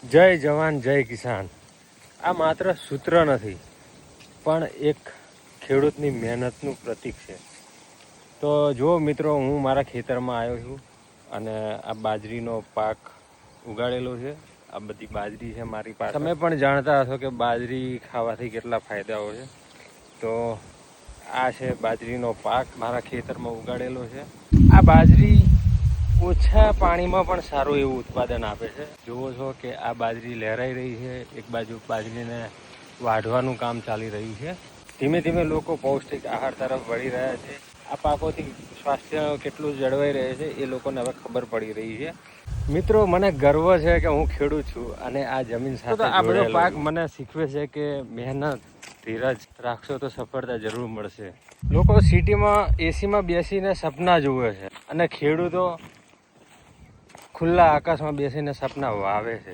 જય જવાન જય કિસાન આ માત્ર સૂત્ર નથી પણ એક ખેડૂતની મહેનતનું પ્રતીક છે. તો જો મિત્રો, હું મારા ખેતરમાં આવ્યો છું અને આ બાજરીનો પાક ઉગાડેલો છે. આ બધી બાજરી છે મારી પાસે. તમે પણ જાણતા હશો કે બાજરી ખાવાથી કેટલા ફાયદાઓ છે. તો આ છે બાજરીનો પાક મારા ખેતરમાં ઉગાડેલો છે. આ બાજરી ઓછા પાણીમાં પણ સારું એવું ઉત્પાદન આપે છે. જુઓ છો કે આ બાજરી લહેરાઈ રહી છે. એક બાજુ બાજરીને વાઢવાનું કામ ચાલી રહ્યું છે. ધીમે ધીમે લોકો પૌષ્ટિક આહાર તરફ વળી રહ્યા છે. આ પાકોથી સ્વાસ્થ્ય કેટલું જળવાઈ રહે છે એ લોકોને હવે ખબર પડી રહી છે. મિત્રો, મને ગર્વ છે કે હું ખેડૂત છું અને આ જમીન સાથે આ બધો પાક મને શીખવે છે કે મહેનત, ધીરજ રાખશો તો સફળતા જરૂર મળશે. લોકો સિટીમાં એસીમાં બેસીને સપના જુએ છે અને ખેડૂતો ખુલ્લા આકાશમાં બેસીને સપના વાવે છે.